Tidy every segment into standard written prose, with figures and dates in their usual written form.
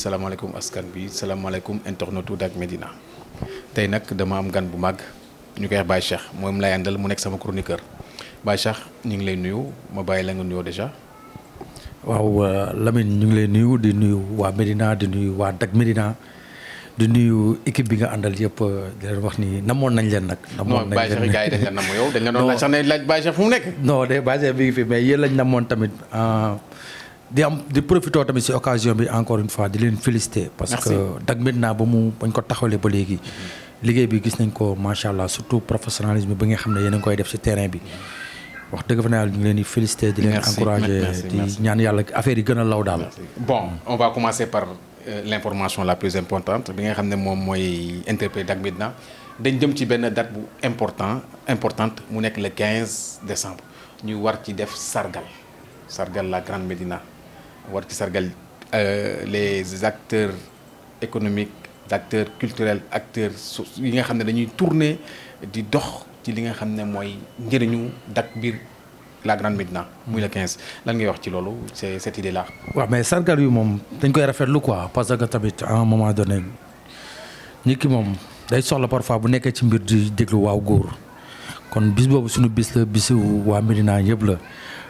salaamaaleykum askan bi salaamaaleykum internetu Dak Médina tey nag dama am gan bu mag ñu koy wax Baye Cheikh moom lay àndal mu nekk sama chroniqueur Baye Cheikh ñu ngi lay nuyu ma bàyyi la nga nuyoo déjà. waaw Lamine ñu ngi lay nuyu di nuyu waa Médina di nuyu waa Dak Médina di nuyu équipe bi nga àndal yëpp di leen wax ni namoon nañ leen nag. namoon nañ leen non Baye Cheikh gars yi dañ la namm yow dañ la doon laaj sax ne laaj Baye Cheikh fu mu nekk. non de Baye Cheikh bi ngi fi mais yéen lañ namoon tamit di profité tamit ci occasion bi encore une fois di leen féliciter. parce que Dak Médina bañ ko taxawalee ba léegi. liggéey bi gis nañ ko macha allah surtout professionnalisme bi nga xam ne yéen a ngi koy def ci terrain bi. wax dëgg fa ne ñu ngi leen di féliciter di leen encourager di ñaan yàlla affaire yi gën a law daal. bon on va commencer par l'information la plus importante bi nga xam ne moom mooy interpellé Dak Médina dañ jëm ci benn date bu importante mu nekk le 15 décembre ñu war ci def sargal la Grande Médina war ci sargal les acteurs économiques acteurs culturels acteurs yi nga xam ne dañuy tourner di dox ci li nga xam ne mooy njëriñu Dak biir la Grande Médina muy le 15 lan ngay wax ci loolu c'est cette idée là. waaw mais sargal yu moom dañ koy rafetlu quoi parce que tamit à un moment donné nit ki moom day soxla parfois bu nekkee ci mbir di déglu waaw góor kon bis boobu suñu bis la bisu waa Médina yëpp la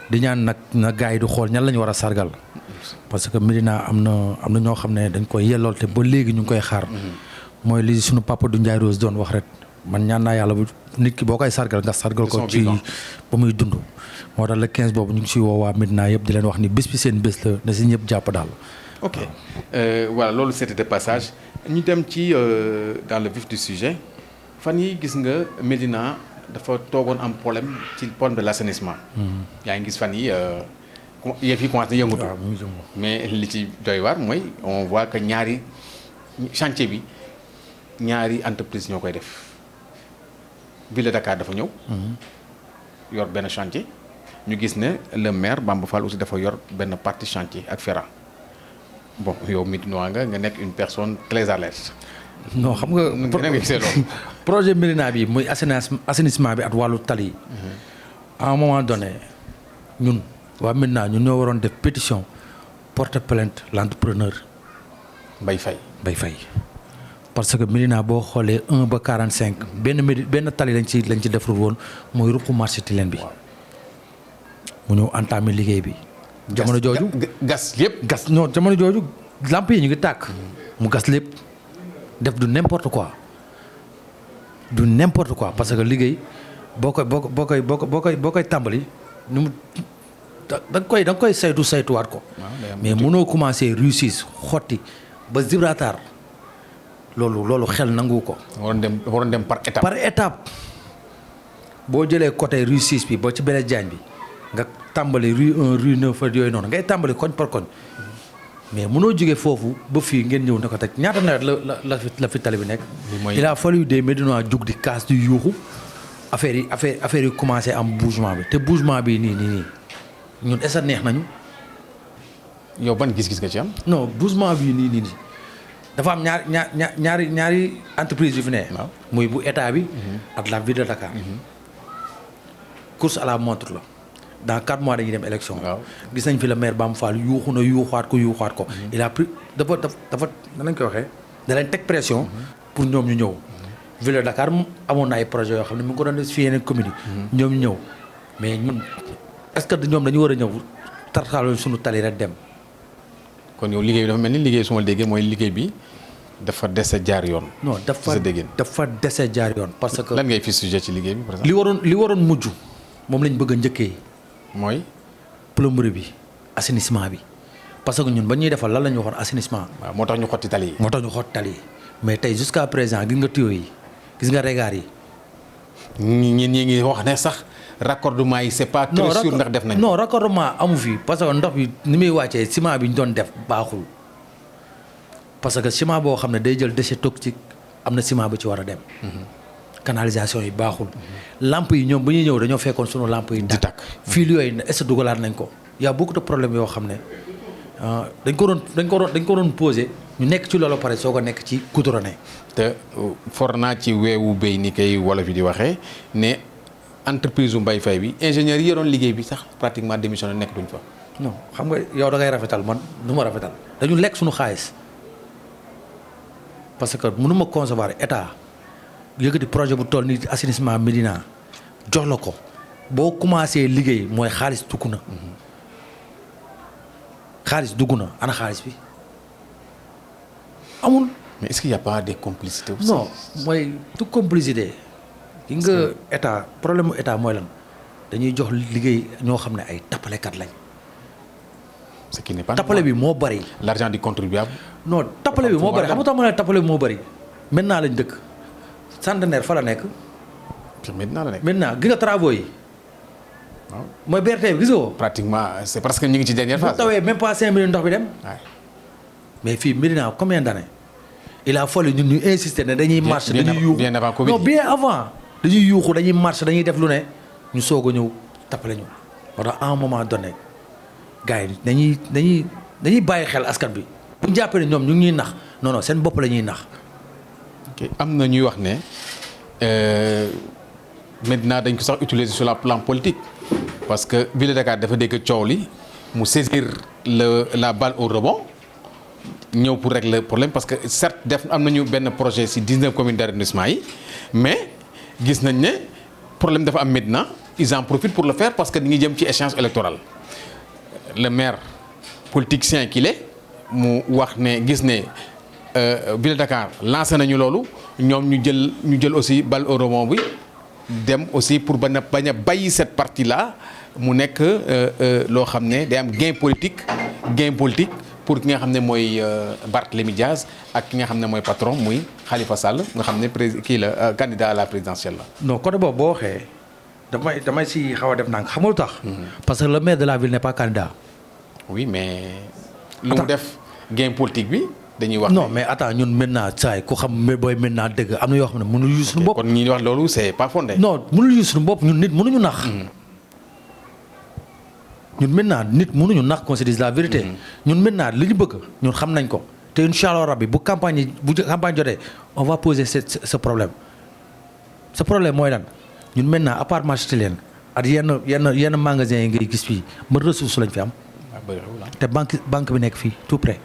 di ñaan nag na gars yi di xool ñan la ñu war a sargal parce que Médina am na ñoo xam ne dañ koy yellool te ba léegi ñu ngi koy xaar mooy li suñu papa du Ndiaye Rose doon wax rek man ñaan naa yàlla bu nit ki boo koy sargal nga sargal ko ci ba muy dund moo tax le 15 boobu ñu ngi si woo waa Médina yëpp di leen wax ni bés bi seen bés la na si ñëpp jàpp daal. ok voilà loolu c'était de passage ñu dem ci dans le vif du sujet fan yi gis nga Médina dafa toogoon am problème ci problème de l'assainissement. yaa ngi gis fan yi yëf yi commencé na yëngatu. mais li ci doy waar mooy on voit que ñaari chantier bi ñaari entreprise ñoo koy def ville de Dakar dafa ñëw. yor benn chantier. ñu gis ne le maire Bamba Fall aussi dafa yor benn partie chantier ak Ferran bon yow Médinois nga nekk une personne très alerte. non xam nga projet Médina bi muy assainissement bi ak wàllu tali yi. à un moment donné ñun waa Médina ñun ñoo waroon def pétition porter plainte l'entrepreneur Mbaye Faye parce que Médina boo xoolee 1 ba 45 benn tali lañ ci defar woon mooy ruqu marché Tilène bi. mu ñëw entamé liggéey bi. jamono jooju gas lépp. jamono jooju lamp yi ñu ngi tàkk. mu gas lépp def du n'importe quoi parce que liggéey boo koy tàmbali nu mu da nga koy saytuwaat ko. mais mënoo commencer réussir xotti ba Gibraltar loolu xel nangu ko. waroon dem par étape. boo jëlee côté rue 6 bi ba ci beneen Diagne bi. nga tàmbali rue 1 rue 9 yooyu noonu ngay tàmbali koñ par koñ mais mënoo jógee foofu ba fii ngeen ñëw ne ko teg ñaata nawet la fi tali bi nekk. il a fallu des Médinois jug di kaas di yuuxu affaire yi commencé am bougement bi te bougement bi nii ñun est-ce que neex nañu. yow ban gis-gis nga ci am. non bougement bi nii dafa am ñaari entreprise yu fi ne. muy bu état bi. ak la ville de Dakar. course à la montre la. dans 4 mois dañuy dem élection. gis nañ fi la maire Bamba Fall yuuxaat ko. il a pris dafa danañ koy waxee. da leen teg pression. pour ñoom ñu ñëw. ville de Dakar amoon na ay projets yoo xam ne mu ngi ko doon def fi yeneen communes yi. ñoom ñu ñëw mais ñun est-ce que ñoom dañu war a ñëw tarxaaloon suñu tali rek dem. kon yow liggéey bi dafa mel ni liggéey su ma déggee mooy liggéey bi dafa dese jaar yoon. non dafa dese jaar yoon parce que. lan ngay fi sujet ci liggéey bi par exemple. li waroon mujj moom lañ bëgg a njëkkee. mooy plomberie bi assainissement bi parce que ñun ba ñuy defal lan la ñu waxoon assainissement. waaw moo tax ñu xotti tali yi. mais tey jusqu'à présent gis nga tuyaux yi gis nga regard yi. ñi ngi wax ne sax raccordement yi c'est pas très sûr ndax def nañ. non raccordement amu fi parce que ndox bi ni muy wàccee ciment bi ñu doon def baaxul parce que ciment boo xam ne day jël déchet toxique am na ciment bu ci war a dem. canalisation yi baaxul. lampe yi ñoom bu ñuy ñëw dañoo fekkoon sunu lampe yi di tàkk. fil yooyu est-ce que dugalaat nañ ko. y a beaucoup de problèmes yoo xam ne dañ ko doon posé ñu nekk ci loolu pare soo ko nekk ci goudronné. te for naa ci weewu béy ni kay wolof yi di waxee ne entreprise u Mbaye Faye bi ingénieurs yi yoroon liggéey bi sax pratiquement démissionné nekk duñ fa. non xam nga yow da ngay rafetal man du ma rafetal dañu lekk suñu xaalis parce que mënuma concevoir état yëkkati projet bu toll ni assainissement Médina jox la ko boo commencé liggéey mooy xaalis dugg na. xaalis dugg na ana xaalis bi amul. mais est-ce qu'il y a pas des complicités aussi? non mooy tout complicité. ki nga état problème mu état mooy lan dañuy jox liggéey ñoo xam ne ay tappalekat lañ. ce qui n'est pas tappale bi moo bari. l'argent du contribuable. non tappale bi moo bari xam nga tax ma ne tappale bi moo bari. maintenant lañ dëkk centenaire fa la nekk. maintenant la nekk. maintenant gis nga travaux yi. waaw mooy BRT bi gis nga ko. pratiquement c'est parce que ñu ngi ci dernière phase. bu tawee même pas 5 minutes ndox bi dem. mais fii Médina combien d'années il a fallu ñun ñu insister ne dañuy marche dañuy yuuxu bien avant Covid. non bien avant dañuy yuuxu dañuy marche dañuy def lu ne ñu soog a ñëw tappale ñu. moo tax à un moment donné gars yi dañuy bàyyi xel askan bi bu ñu jàppee ne ñoom ñu ngi ñuy nax non non seen bopp la ñuy nax. ok am na ñuy wax ne maintenant dañ ko sax utiliser sur le plan politique parce que ville de Dakar dafa dégg coow li mu saisir la balle au rebond ñëw pour régler le problème parce que certes def am nañu benn projet ci 19 communes d'arrondissement yi mais gis nañ ne problème dafa am maintenant ils en profitent pour le faire parce que ñu ngi jëm ci échéance électorale le maire politicien qu'il est mu wax ne gis ne ville de Dakar lancé nañu loolu ñoom ñu jël aussi balle au rebond bi dem aussi pour bañ a bàyyi cette partie là mu nekk loo xam ne day am gain politique pour ki nga xam ne mooy Barthélémy Diaz ak ki nga xam ne mooy patron muy Khalifa Sall nga xam ne kii la candidat à la présidentielle la. non côté boobu boo waxee damay si xaw a def nang xamul tax. parce que le maire de la ville n'est pas candidat. oui mais. lu mu def gain politique bi dañuy wax. non mais attends ñun maintenant saa yi ku xam booy maintenant dëgg am na yoo xam ne mënul yu suñu bopp. kon ñi wax loolu c'est pas fondé. non mënul yu suñu bopp ñun nit mënuñu nax. ñun maintenant nit mënuñu nax qu'on se dise la vérité. ñun maintenant li ñu bëgg ñun xam nañ ko te incha allah rabbi bu campagne jotee on va poser ce problème. ce problème mooy lan ñun maintenant à part marché leen ak yenn magasins yi ngay gis fii ma ressource lañ fi am. te banque bi nekk fii tout près.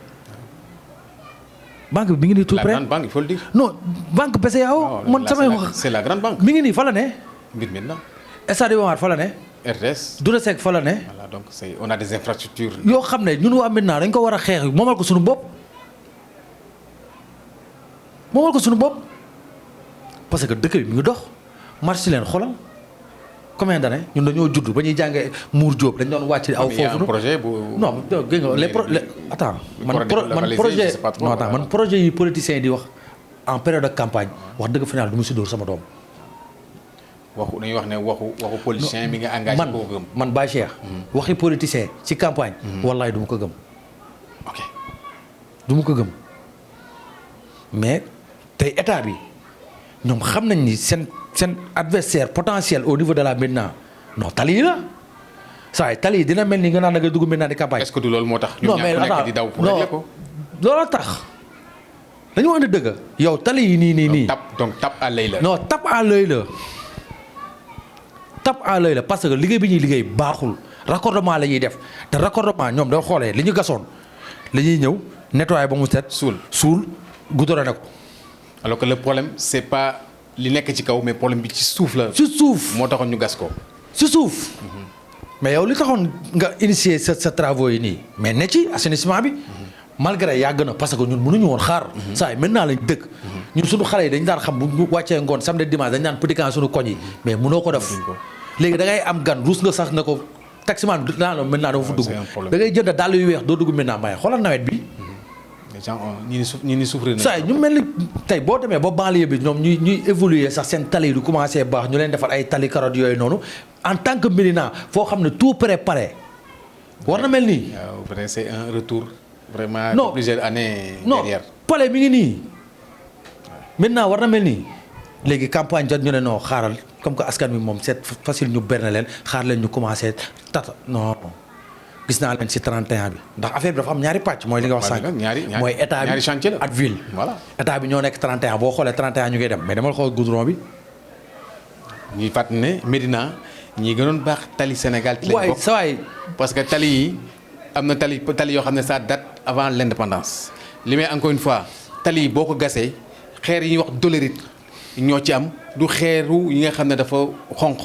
banque bi mi ngi nii tout près la grande banque il faut le dire. non banque BCEAO. man samay wax c'est la grande banque. mi ngi nii fa la ne. mbir mi maintenant. Stade Iba Mar fa la ne. RTS. Doudou Seck fa la ne. voilà donc on a des infrastructures. yoo xam ne ñun waa maintenant dañ ko war a xeex moomal ko suñu bopp. moomal ko suñu bopp parce que dëkk bi mi ngi dox marché leen xoolal combien d'années ñun dañoo judd ba ñuy jàngee Mour Diop dañ doon wàcc aw foofu. projet bu. non gis nga les attends man projet yi politiciens yi di wax en période de campagne wax dëgg final du mu si dóor sama doom. dañuy wax ne waxu politicien bi nga engagé koo gëm. man Baye Cheikh. waxi politicien ci campagne. wallaay du ma ko gëm. ok du ma ko gëm mais tey état bi ñoom xam nañ ni seen adversaire potentiel au niveau de la Médina non tali yi la saa yi tali yi dina mel ni nga naan da ngay dugg Médina di campagne. est-ce que du loolu moo tax. ñoom ñaar ku nekk di daw pour régler ko. looloo tax dañu wax ne dëgg yow tali yi nii. donc tape à l'œil la. non tape à l'œil la. tape à l'œil la parce que liggéey bi ñuy liggéey baaxul raccordement la ñuy def te raccordement ñoom doo xoolee li ñu gasoon la ñuy ñëw nettoyer ba mu set. suul goudronné ko. alors que le problème c'est pas li nekk ci kaw mais problème bi ci suuf la. ci suuf moo taxoon ñu gas ko. ci suuf. mais yow li taxoon nga initier sa travaux yi nii mais ne ci assainissement bi. malgré yàgg na parce que ñun mënuñu woon xaar. saa yi maintenant lañ dëkk. ñun suñu xale yi dañ daan xam bu ñu wàccee ngoon samedi dimanche dañ naan petit camp suñu koñ yi mais mënoo ko def. léegi da ngay am gan ruus nga sax na ko taximan naa maintenant dama fa dugg. da ngay jënd dàll yu weex doo dugg maintenant may xoolal nawet bi. les gens ñi ni souffrir nañ. saa yi ñu mel ni tey boo demee ba banlieue bi ñoom ñuy évoluer sax seen tali yi du commencé baax ñu leen defar ay tali carotte yooyu noonu en tant que Médina foo xam ne tout préparé war na mel nii. waaw c'est un retour. vraiment non plusieurs années derrière. non palais mi ngi nii maintenant war na mel nii léegi campagne jot ñu ne non xaaral comme que askan bi moom c'est facile ñu berne leen xaar leen ñu commencé tata non gis naa leen ci 31 bi ndax affaire bi dafa am ñaari pàcc mooy li nga wax sànq mooy état bi chantier la ak ville. voilà état bi ñoo nekk 31 boo xoolee 31 ñu ngi dem mais dama xool goudron bi. ñuy fàttali ne Médina ñi gënoon baax tali Sénégal. ci lañ bokk saa waay parce que tali yi am na tali yoo xam ne ça date avant l'indépendance li may encore une fois tali yi boo ko gasee xeer yi ñuy wax dolérite ñoo ci am du xeeru yi nga xam ne dafa xonq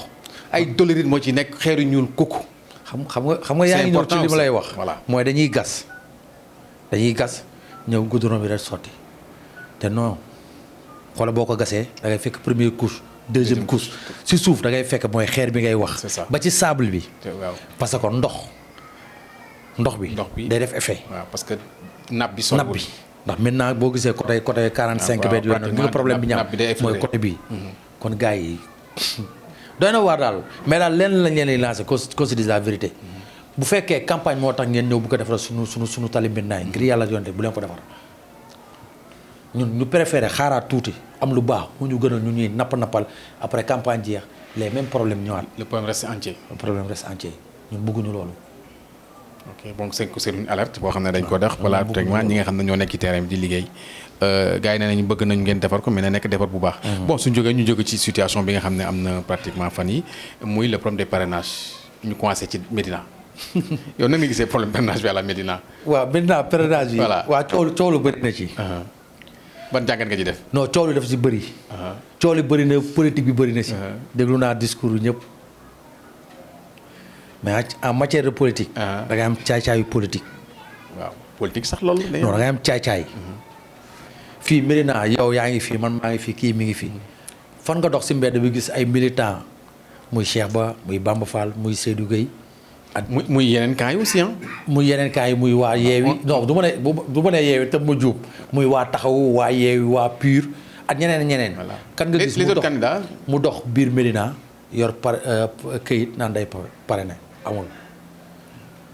ay dolérite moo ci nekk xeeru ñuul kukku. xam nga yaa ngi ñëw ci li ma lay wax. voilà mooy dañuy gas ñëw goudron bi rek sotti te non xoolal boo ko gasee da ngay fekk première couche deuxième couche si suuf da ngay fekk mooy xeer bi ngay wax. ba ci sable bi. waaw parce que ndox bi day def effet. waaw parce que nappe bi ndax maintenant boo gisee côté 45 mètres yooyu noonu nga problème bi ñam mooy côté bii. kon gars yi doy na waar daal mais daal lenn lañ leen di lancé qu'on se dise la vérité bu fekkee campagne moo tax ngeen ñëw bu ko defar suñu tali Médina yi ngir yàlla yonte bu leen ko defar ñun ñu préféré xaaraat tuuti am lu baax mu ñu gënal ñu ñuy nappal après campagne jeex les mêmes problèmes ñëwaat. le problème reste entier. ñun bëgguñu loolu. ok donc c'est une alerte boo xam ne dañ ko def voilà techniquement ñi nga xam ne ñoo nekk ci terrain bi di liggéey gars yi nee nañu bëgg nañu ngeen defar ko mais na nekk defar bu baax. bon suñu jógee ñu jóge ci situation bi nga xam ne am na pratiquement fan yi muy le problème des parrainages ñu commencé ci Médina yow nan nga gisee problème parrainage bi à la Médina. waaw Médina parrainage bi. voilà waaw coow lu bëri na ci. ban jàngat nga ci def. non coow lu def ci bëri. coow lu bëri na politique bi bëri na si. déglu naa discours ñëpp. mais en matière de politique. da ngay am caay-caayu politique. waaw politique sax loolu. non da ngay am caay-caay. fii Médina yow yaa ngi fii man maa ngi fii kii mi ngi fii fan nga dox si mbedd bi gis ay militants muy Cheikh Ba muy Bamba Fall muy Seydou Gueye. ak muy yeneen camps yi aussi muy yeneen camps yi muy waa Yeewi non du ma ne Yeewi te ma juub muy waa Taxawu waa Yeewi waa PUR ak ñeneen. kan nga gis mu dox biir Médina yor këyit naan day parrainé amul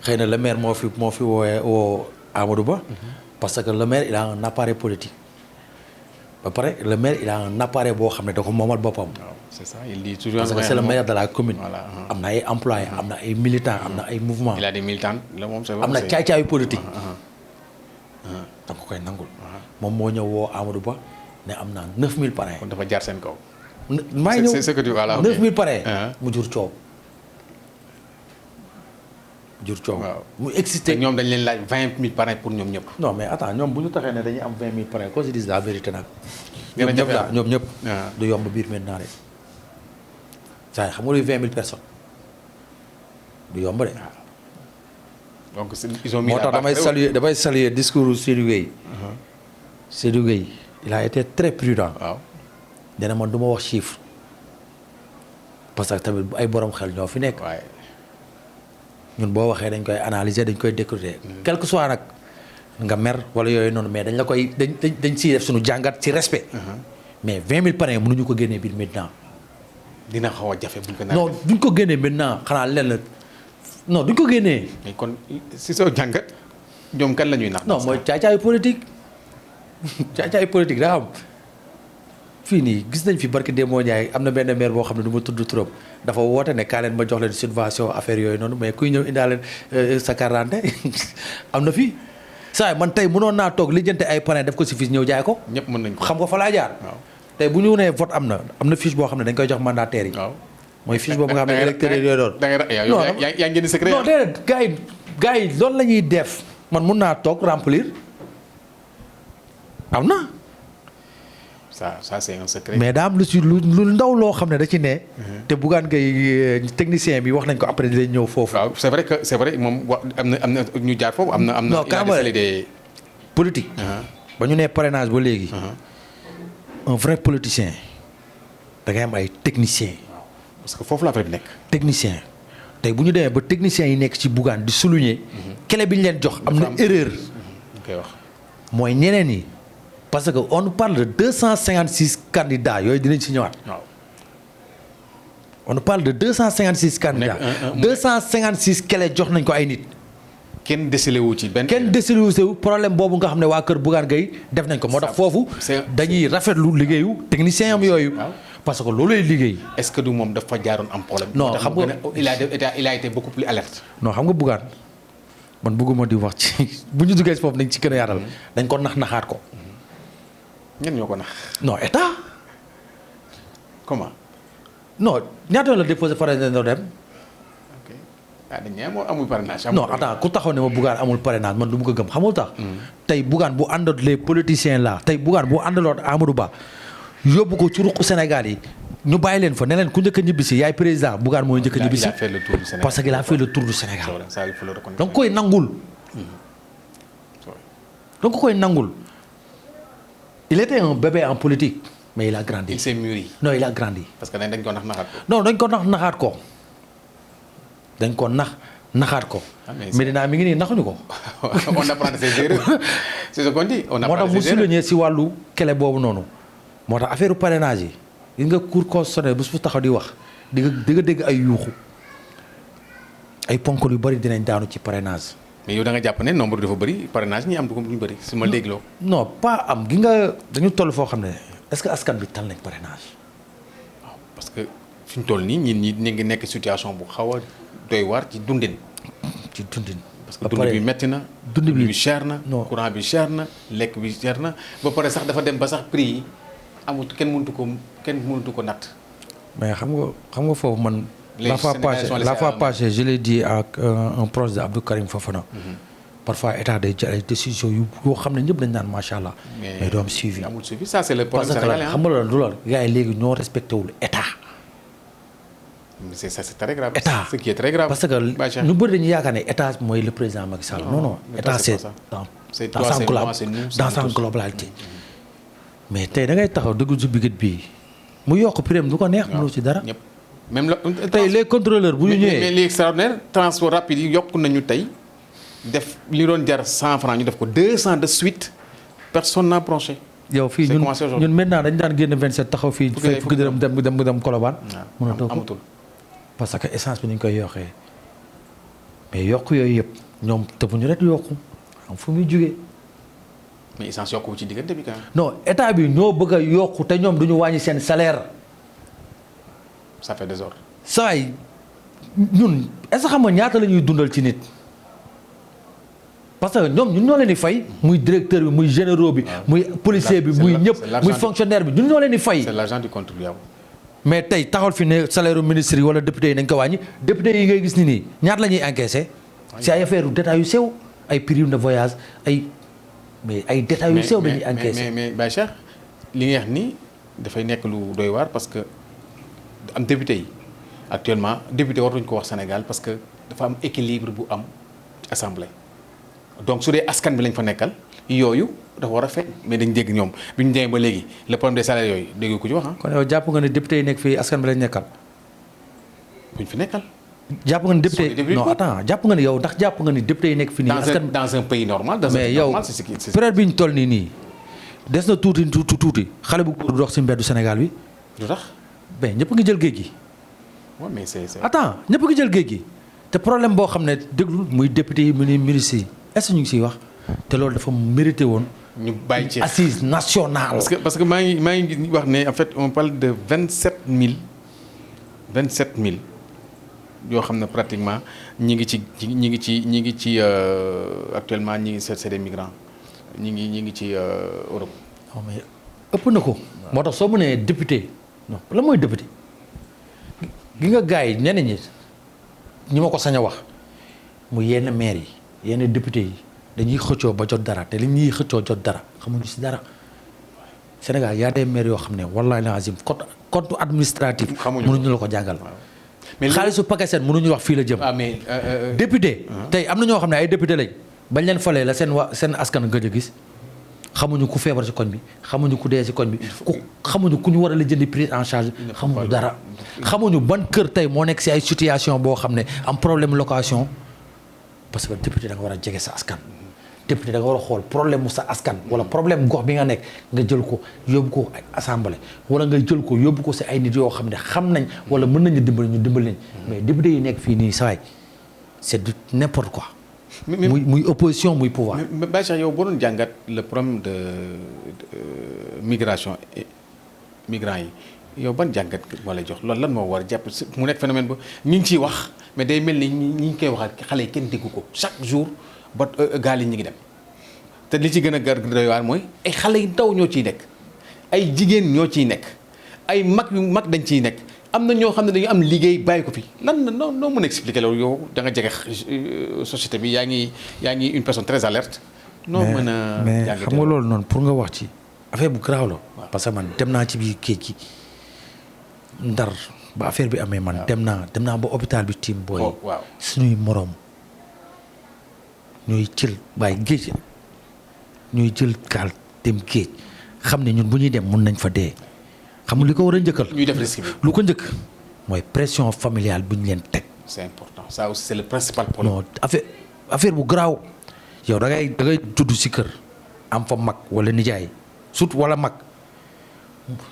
xëy na le maire moo fi woo Amadou Ba. parce que le maire il a un appareil politique. ba pare le maire il a un appareil boo xam ne da ko moomal boppam. c'est ça il dit toujours parce que c'est le maire de la commune. am na ay employés am na ay militants am na ay mouvements. il a des militants la moom c'est am na caay-caayu politique. da nga koy nangul. moom moo ñëw woo Amadou Ba ne am naa 9000 parrains. kon dafa jaar seen kaw. maa ngi ñëw c'est que tu voilà 9000 parrains. mu jur coow. waaw mu excité ñoom dañ leen laaj 20000 parrains pour ñoom ñëpp. non mais attends ñoom bu ñu taxee ne dañuy am 20000 parrains qu'on se dise la vérité nag. ñoom ñëpp du yomb biir maintenant rek. saa yi xam nga luy 20000 personnes du yomb de. donc ils ont mis moo tax damay saluer discours Seydou Gueye. Seydou Gueye il a été très prudent. waaw dana man du ma wax chiffre parce que tamit ay borom xel ñoo fi nekk. waaye ñun boo waxee dañ koy analyser dañ koy décrypter. quel que soit nag nga mer wala yooyu noonu mais dañ la koy dañ siy def suñu jàngat ci respect. mais 20000 parrains mënuñu ko génnee biir maintenant. dina xaw a jafe buñ ko naan. non duñ ko génnee maintenant xanaa leen la non duñ ko génnee. mais kon si soo jàngat ñoom kan la ñuy nax. non mooy caay-caayu politique caay-caayu politique daa am fii nii gis nañ fi barki Demba Ndiaye am na benn maire boo xam ne du ma tudd trop dafa woote ne kaa leen ma jox leen subvention affaire yooyu noonu mais kuy ñëw indaale sa carte am na fi. saa man tey mënoon naa toog lijjante ay parrain def ko si fiche ñëw jaay ko. ñëpp mën nañ ko xam nga fa laa jaar. waaw tey bu ñu nee vote am na fiche boo xam ne dañ koy jox mandataires yi. waaw mooy fiche boobu nga xam ne électeurs yi yooyu doon. yaa ngi génn secret. non déedéet gars yi loolu la ñuy def man mun naa toog remplir am na. ça c'est un secret. mais daa am lu ndaw loo xam ne da ci ne. te Bougane Gueye technicien bi wax nañ ko après dinañ ñëw foofu. waaw c'est vrai moom am na ñu jaar foofu am na. non des politique. ba ñu nee parrainage ba léegi. un vrai politicien da ngay am ay technicien. parce que foofu la affaire bi nekk. technicien tey bu ñu demee ba techniciens yi nekk ci Bougane di souligner. clé bi ñu leen jox am na erreur. koy wax mooy ñeneen yi. parce que on parle de 256 candidats yooyu dinañ si ñëwaat. waaw. on parle de 256 candidats. 256 clé jox nañ ko ay nit. kenn décelé wu ci benn. kenn décelé wu problème boobu nga xam ne waa kër Bougane Gueye def nañ ko moo tax foofu. dañuy rafetlu liggéeyu technicien am yooyu. parce que loolu lay liggéey. est-ce que du moom dafa jaaroon am problème. non xam nga il a été beaucoup plus alerte. non xam nga Bougane man bëgguma di wax ci bu ñu duggee foofu nañ ci gën a yaatal. dañ ko naxaat ko. ñenn ñoo ko nax. non état. comment. non ñaata la déposé parrainage doo dem. dañ ne amul parrainage. non attends ku taxaw ne ma Bougane amul parrainage man du mu ko gëm xamul tax. tey Bougane bu àndoon les politiciens là tey Bougane bu àndaloon Amadou Ba yóbbu ko ci ruqu Sénégal yi ñu bàyyi leen fa ne leen ku njëkk a ñibbisi yaay président Bougane mooy njëkk a ñibbisi. il a fait le tour du Sénégal parce qu'il a fait le tour du Sénégal. ça il faut le reconnaître. donc koy nangul. donc koy nangul. il était un bébé en politique mais il a grandi. il s'est mûri. non il a grandi. parce que dañ ko naxaat ko. non dañ ko naxaat ko. dañ ko naxaat ko. Medina mi ngi nii naxuñu ko. on apprend de ses erreurs. c'est ce qu'on dit on apprend de ses erreurs. moo tax mu souligné si wàllu kele boobu noonu. moo tax affaire parrainage yi gis nga cour constitutionnel bu su taxaw di wax di nga dégg ay yuuxu ay ponkal yu bëri dinañ daanu ci parrainage. mais yow da nga jàpp ne nombre dafa bëri parrainage ñi am du ko ñu bëri su ma dégloo. non pas am gi nga dañu toll foo xam ne est-ce que askan bi tal nañ parrainage. waaw parce que fi ñu toll nii ñi ngi nekk situation bu xaw a doy waar ci dundin. ci dundin. parce que dund bi metti na. dund bi cher na. courant bi cher na lekk bi cher na ba pare sax dafa dem ba sax prix yi amut kenn mënatu ko natt. mais xam nga foofu man. la fois passée je l'ai dit ak un proche de Abdou Karim Fofana. parfois état day jël ay décisions yoo xam ne ñëpp dañ naan macha allah. mais doo am suivi. amul suivi ça c'est le problème sénégalais parce que xam nga loolu du loolu gars yi léegi ñoo respecté wul état. c'est très grave. état ce qui est très grave. parce que ñu bëri dañuy yaakaar ne état mooy le président Macky Sall. non état c'est dans sa globalité. mais tey da ngay taxaw dëgg biget bii mu yokk prix du ko neex. mënul ci dara. même tey les contrôleurs bu ñu ñëwee mais li extraordinaire transport rapide yi yokk nañu tey def li doon jar 100 francs ñu def ko 200 de suite personne n'a bronché. yow fii ñun maintenant dañu daan génn 27 taxaw fii. fukki dërëm dem Colobane. mënatoo ko amatul. parce que essence bi ni ñu koy yokkee mais yokk yooyu yëpp ñoom tëbuñu rek yokku am fu muy jugee. mais essence yokku ci diggante bi quand même. non état bi ñoo bëgg a yokku te ñoom duñu wàññi seen salaire. ça fait désordre. saa yi ñun est-ce que xam nga ñaata la ñuy dundal ci nit. parce que ñoom ñun ñoo leen di fay. muy directeur bi muy généraux bi. muy policier bi muy ñëpp muy fonctionnaire bi ñun ñoo leen di fay. c'est l'argent du contribuable. mais tey taxawal fi ne salaire ministre yi wala député yi nañ ko wàññi député yi ngay gis ni nii ñaata la ñuy encaissé. si ay affaire détails yu sew ay prime de voyage mais ay détails yu sew dañuy encaissé. mais Baye Cheikh li nga wax nii dafay nekk lu doy waar parce que am député yi actuellement député waratuñ ko wax Sénégal parce que dafa am équilibre bu am assemblée donc su dee askan bi lañ fa nekkal yooyu dafa war a feeñ mais dañ dégg ñoom bi ñu demee ba léegi le problème des salaires yooyu dégg ko ci wax ah. kon yow jàpp nga ne député yi nekk fii askan bi lañ nekkal. buñ fi nekkal. jàpp nga ne député non attends jàpp nga ne yow ndax jàpp nga ne député yi nekk fii nii. askan dans un pays normal. mais yow période bi ñu toll nii des na tuuti xale bu góor dox si mbeddu Sénégal bi. lu tax. mais ñëpp ngi jël géej gi. waaw mais c'est attends ñëpp ngi jël géej gi te problème boo xam ne déglu muy député yi mu ni ministre yi est-ce que ñu ngi siy wax te loolu dafa mérité woon. ñu bàyyi ci assise nationale. parce que maa ngi wax ne en fait on parle de 27000 yoo xam ne pratiquement ñi ngi ci actuellement ñi ngi c'est des migrants ñi ngi ci Europe. non mais ëpp na ko. moo tax soo mënee député non la mooy député gi nga gars yi ñeneen ñi ma ko sañ a wax mu yenn maire yi yenn député yi dañuy xëccoo ba jot dara te li ñuy xëccoo jot dara xamuñu si dara Sénégal y a des maires yoo xam ne wallahi lazim compte administratif. mënuñu la ko jàngal. mais xaalisu pakaseen mënuñu wax fii la jëm. mais député. tey am na ñoo xam ne ay député lañ bañ leen falee la seen askan gëj a gis xamuñu ku feebar ci koñ bi xamuñu ku dee ci koñ bi xamuñu ku ñu war a la jëndi prise en charge xamuñu dara. xamuñu ban kër tey moo nekk ci ay situation boo xam ne am problème location parce que député da nga war a jege sa askan. député da nga war a xool problème mu sa askan wala problème gox bi nga nekk nga jël ko yóbbu ko assemblée wala nga jël ko yóbbu ko ci ay nit yoo xam ne xam nañ wala mën nañu dimbali ñu dimbali leen mais député yi nekk fii nii sawaay c'est du n'importe quoi. muy opposition muy pouvoir. mais Baye yow boo doon jàngat le problème de migration migrants yi yow ban jàngat moo lay jox loolu lan moo war a jàpp mu nekk phénomène ba ñu ngi ciy wax mais day mel ni ñi ngi koy waxal xale yi kenn déggu ko chaque jour. ba gaal yi ñu ngi dem te li ci gën a doy waar mooy ay xale yu ndaw ñoo ciy nekk ay jigéen ñoo ciy nekk ay mag yu mag dañ ciy nekk am na ñoo xam ne dañu am liggéey bàyyi ko fi lan la noo mën a expliquer loolu yow da nga jege société bi yaa ngi une personne très alerte. noo mën a mais xam nga loolu noonu pour nga wax ci affaire bu garaaw la. parce que man dem naa ci biir géej gi Ndar ba affaire bi amee man. dem naa ba hôpital bi tiim booy. waaw suñuy moroom ñuy jël waaye géej ñuy jël gaal dem géej xam ne ñun bu ñuy dem mun nañ fa dee. xam nga li ko war a njëkkal. ñuy def risque bi lu ko njëkk mooy pression familiale bu ñu leen teg. c'est important ça aussi c'est le principal problème. non affaire bu garaaw yow da ngay judd si kër am fa mag wala nijaay surtout wala mag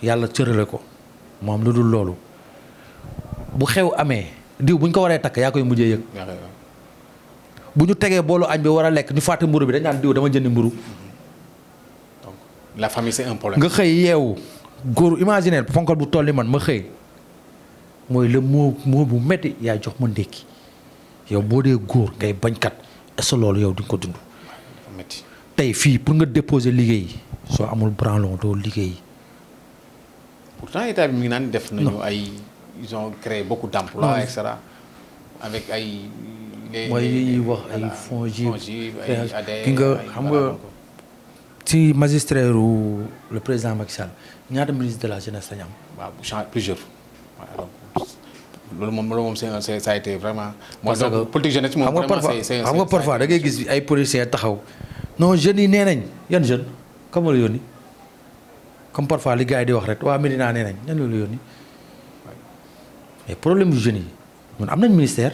yàlla cërale ko moom lu dul loolu bu xew amee diw bu ñu ko waree takk yaa koy mujjee yëg. bu ñu tegee boolu añ bi war a lekk ñu fàtte mburu bi dañ naan diw dama jëndi mburu. donc la famille c'est un problème. nga xëy yeewu. góor imaginer fonkal bu toll ni man ma xëy mooy le moo bu metti yaay jox ma ndékki yow boo dee góor ngay bañkat est-ce que loolu yow di nga ko dund. metti tey fii pour nga déposer liggéey soo amul branlon doo liggéey. pourtant état bi mi ngi naan def nañu ay ils ont créé beaucoup d'emplois et cetera avec ay. mooy yi wax ay FONGIP ay ADN ki nga xam nga ci magistrat le président Macky Sall ñaata ministre de la jeunesse lañu am. waaw plusieurs. loolu moom ça a été vraiment. parce que politique jeunesse moom vraiment c'est xam nga parfois da ngay gis ay policiers taxaw non jeunes yi nee nañ yan jeune comme la yónni comme parfois li gars yi di wax rek waa Médina nee nañ ñan la yónni mais problème bu jeunes yi ñun am nañ ministère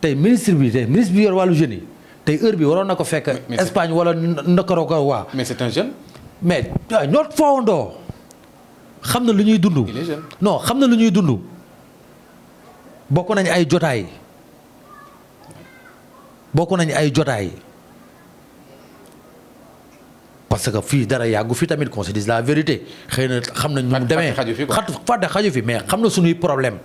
tey ministre bi yor wàllu jeunes yi tey heure bi waroon na ko fekk. Espagne wala Ndakaaru waa. mais c'est un jeune. mais waaw ñoo fawandoo xam na lu ñuy dund. il est jeune. non xam na lu ñuy dund bokk nañ ay jotaay parce que fii dara yàggu fi tamit qu'on se dise la vérité xëy na xam nañ ñu mu demee fàtte xaju fi mais xam na suñuy problème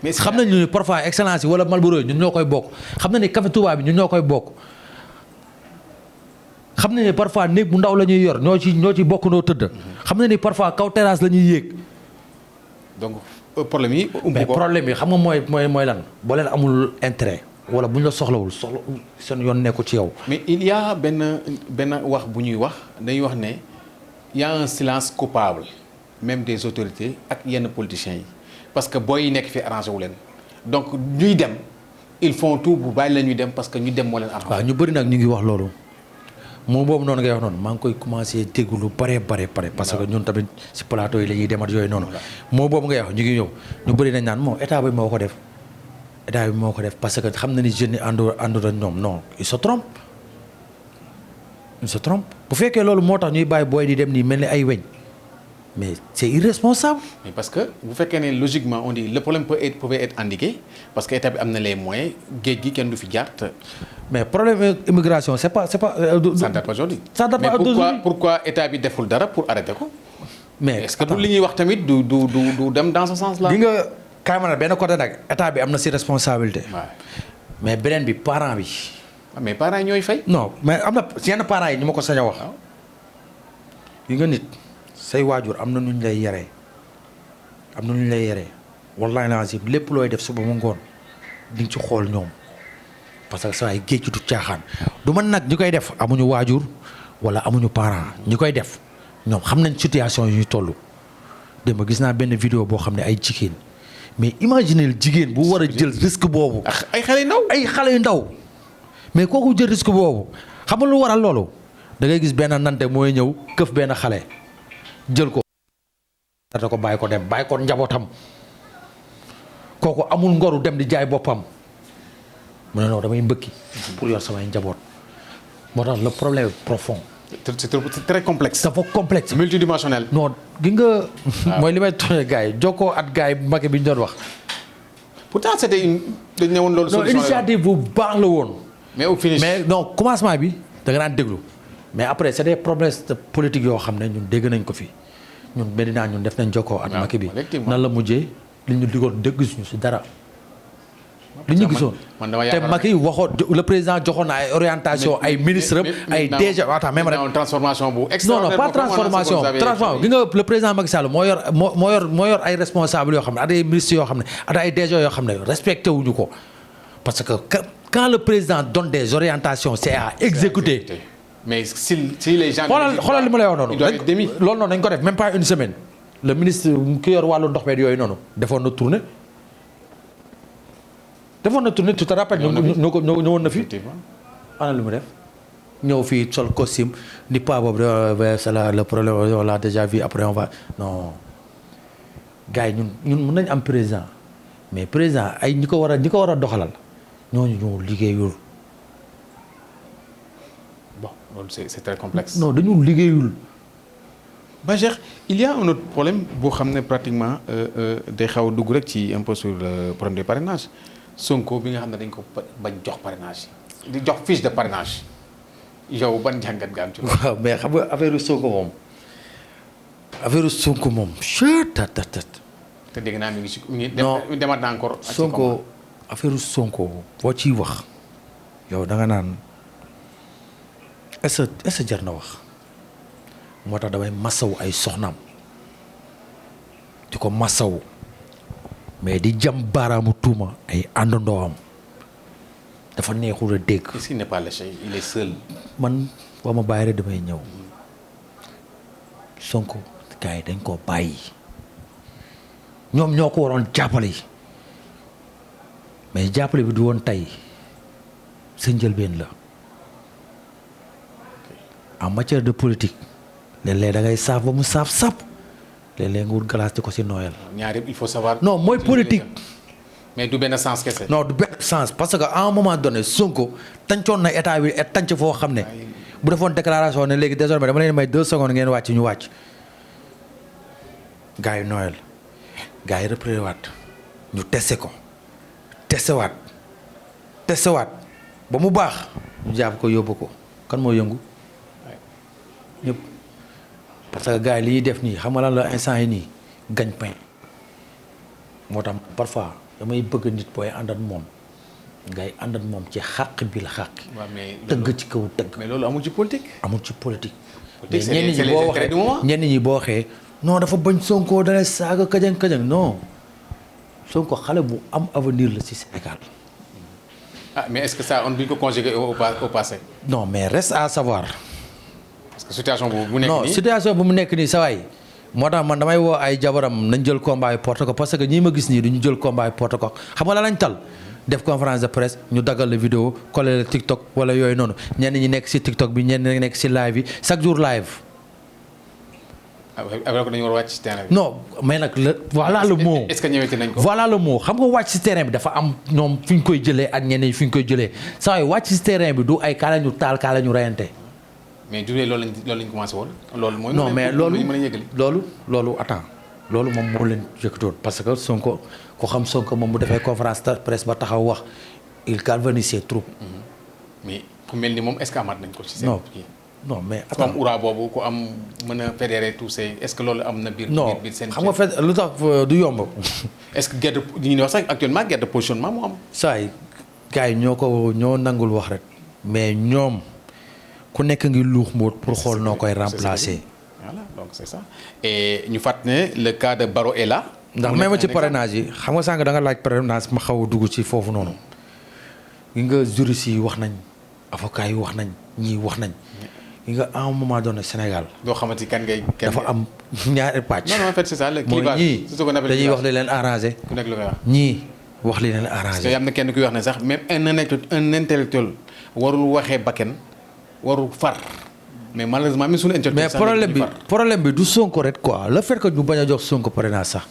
mais xam nañ ñu parfois excellence yi wala Malboro ñun ñoo koy bokk xam na ni café Touba bi ñun ñoo koy bokk xam na ni parfois néeg bu ndaw la ñuy yor ñoo ci bokk noo tëdd xam na ni parfois kaw terrasse la ñuy yéeg. donc problème yi. mais problème yi xam nga mooy lan boo leen amul intérêt wala bu ñu la soxla seen yoon nekku ci yow. mais il y a benn wax bu ñuy wax dañuy wax ne y a un silence coupable même des autorités ak yenn politiciens yi parce que booy yi nekk fi arrangé wu leen donc ñuy dem ils font tout bu bàyyi la ñuy dem parce que ñu dem moo leen arrangé. waaw ñu bëri nag ñu ngi wax loolu. moom boobu noonu ngay wax noonu maa ngi koy commencé déglu lu bare parce que ñun tamit si plateau yi la ñuy demat yooyu noonu moo boobu ngay wax ñu ngi ñëw ñu bëri nañ naan moom état bi moo ko def parce que xam na ni jeunes yi àndu ak ñoom non il se trompe bu fekkee loolu moo tax ñuy bàyyi booy di dem nii mel ni ay weñ mais c'est irresponsable. mais parce que bu fekkee ne logiquement on dit le problème pouvait être endigué parce que état bi am na les moyens géej gi kenn du fi jaar te. mais problème immigration c'est pas. ça date pas aujourd'hui. mais pourquoi état bi deful dara pour arrêter ko. mais est-ce que du li ñuy wax tamit du dem dans ce sens là. gi nga kaay ma ne benn côté nag état bi am na si responsabilité. mais beneen bi parent bi. mais parents yi ñooy fay. non mais am na yenn parents yi ñu ma ko sañ a wax. gi nga nit say waajur am na nu ñu lay yaree wallahi lazim lépp looy def suba mu ngoon di nga ci xool ñoom. parce que saa yi géej gi du caaxaan du man nag ñi koy def amuñu waajur wala amuñu parent ñi koy def ñoom xam nañ situation yu ñuy toll. démb gis naa benn vidéo boo xam ne ay jigéen mais imaginez jigéen bu war a jël risque boobu. ay xale yu ndaw. mais kooku jël risque boobu xam nga lu waral loolu da ngay gis benn nante mooy ñëw këf benn xale jël ko. da ko bàyyi ko dem bàyyi ko njabootam kooku amul ngoru dem di jaay boppam. mu ne non damay mbëkki pour yor samay njaboot moo tax le problème est profond. c'est très complexe. dafa complexe. multidimensionnel. non gi nga. mooy li may tooñee gars yi jokkoo at gars yi Macky bi ñu doon wax. pourtant c'était dañ ne woon loolu. solution non initiative bu baax la woon. mais au finish. mais non commencement bi da nga daan déglu mais après c'est des problèmes politiques yoo xam ne ñun dégg nañ ko fi ñun Medina ñun def nañ jokkoo at Macky bi. nan la mujjee li ñu digoon dégg suñu si dara. li ñu gisoon te man Macky waxoon le président joxoon na ay orientation ay ministre ay DG attends même rek transformation bu non pas transformation gi nga le président Macky Sall moo yor ay responsables yoo xam ne ak ay ministres yoo xam ne ak ay DG yoo xam ne respecté wuñu ko parce que quand le président donne des orientations c'est à exécuter. mais si les gens. xoolal li ma lay wax noonu. loolu noonu dañ ko def même pas une semaine. le ministre ki yor wàllu ndox beeg yooyu noonu defoon na tournée. tu te rappelles. ñëwoon na fi. ana lu mu def. ñëw fii sol costume ni pas boobu c'est le problème on l'a déjà vu après on va non gars yi ñun mën nañ am président mais président ay ñi ko war a doxalal ñooñu ñoo liggéeyul. bon c'est très complexe. non dañu liggéeyul. Cheikh il y a un autre problème boo xam ne pratiquement day xaw a dugg rek ci un peu sur le problème des parrainages Sonko bi nga xam ne dañ ko bañ jox parrainage di jox fiche de parrainage yow ban jàngat nga am ci. waaw mais xam nga affaire Sonko moom. te dégg naa mi ngi demaat na encore. Sonko affaire Sonko boo ciy wax yow da nga naan est-ce que jar na wax. moo tax damay masawu ay soxnaam di ko masawu mais di jam baaraamu tuuma ay àndandoowam dafa neexul a dégg. est-ce qu'il n'est pas lâché il est seul. man boo ma bàyyi rek damay ñëw Sonko gars yi dañ koo bàyyi ñoom ñoo ko waroon jàppale mais jàppale bi du woon tey sa njëlbeen la en matière de politique. léeg-léeg da ngay saaf ba mu saaf sap léeg-léeg nga wut glace di ko si nooyal. ñaar il faut savoir. non mooy politique. mais du benn sens kese. non du benn sens parce que à un moment donné Sonko tàncoon na état bi tànc foo xam ne bu defoon déclaration ne léegi désormais dama leen may 2 secondes ngeen wàcc ñu wàcc. gars yi nooyal gars yi représenté waat ñu testé ko testé waat ba mu baax ñu jàpp ko yóbbu ko kan moo yëngu ñëpp. parce que gars yi li ñuy def nii xam nga lan la instant yi nii gagne-pain moo tax parfois damay bëgg nit booy ànd ak moom ngay ànd ak moom ci xàq bi la xàq. waaw mais tëgg ci kaw tëgg. mais loolu amul ci politique. amul ci politique. mais ñenn ñi boo waxee non dafa bañ Sonko da lay saaga kajang non Sonko xale bu am avenir la ci Sénégal. ah mais est-ce que ça on duñ ko conjugué au passé. non mais reste à savoir. situation bu mu nekk nii non situation bu mu nekk nii sa waay moo tax man damay woo ay jabaram nañ jël combat yi porte ko parce que ñii ma gis nii duñu jël combat yi porte ko xam nga la lañ tal def conférence de presse ñu daggal la vidéo collé la TikTok wala yooyu noonu ñenn ñi nekk si TikTok bi ñenn ñi nekk si live yi chaque jour live. après ko dañu war a wàcc si terrain bi. non mais nag voilà le mot. est-ce que ñëwati nañ ko. voilà le mot xam nga wàcc si terrain bi dafa am ñoom fi ñu koy jëlee ak ñeneen fi ñu koy jëlee saa waay wàcc si terrain bi du ay kaa la ñu taal kaa la ñu reyante. mais du dee loolu lañ commencé woon. loolu mooy non mais loolu mën a yëgali. loolu attends loolu moom moo leen yëkkatoon parce que Sonko ku xam Sonko moom mu defee conférence de presse ba taxaw wax il galvanise ses troupes. mais ku mel ni moom est-ce que amaat nañ ko ci seen. non mais ku am ura boobu ku am mën a fédérer tous ces est-ce que loolu am na biir. biir seen xam nga fait lu tax du yomb. est-ce que guerre de ñu wax sax actuellement guerre de positionnement mu am. saa yi gars yi ñoo nangul wax rek mais ñoom. ku nekk ngi luux mbóot pour xool noo koy remplacer. voilà donc c'est ça et ñu fàttali ne le cas de Barrow est là. ndax même ci parrainage yi xam nga sànq da nga laaj parrainage ma xaw a dugg ci foofu noonu. gi nga juristes yi wax nañ avocats yi wax nañ ñii wax nañ. gi nga à un moment donné Sénégal. doo xamante kan ngay. dafa am ñaari pàcc. non en fait c'est ça le clivage. ñii dañuy wax li leen arrangé. ku nekk lu koy wax. ñii wax li leen arrangé. parce que am na kenn kuy wax ne sax même un intellectuel warul waxee bakken warul far mais malheureusement même suñu intellectuel mais problème bi du Sonko rek quoi le fait que ñu bañ a jox Sonko parrainage sax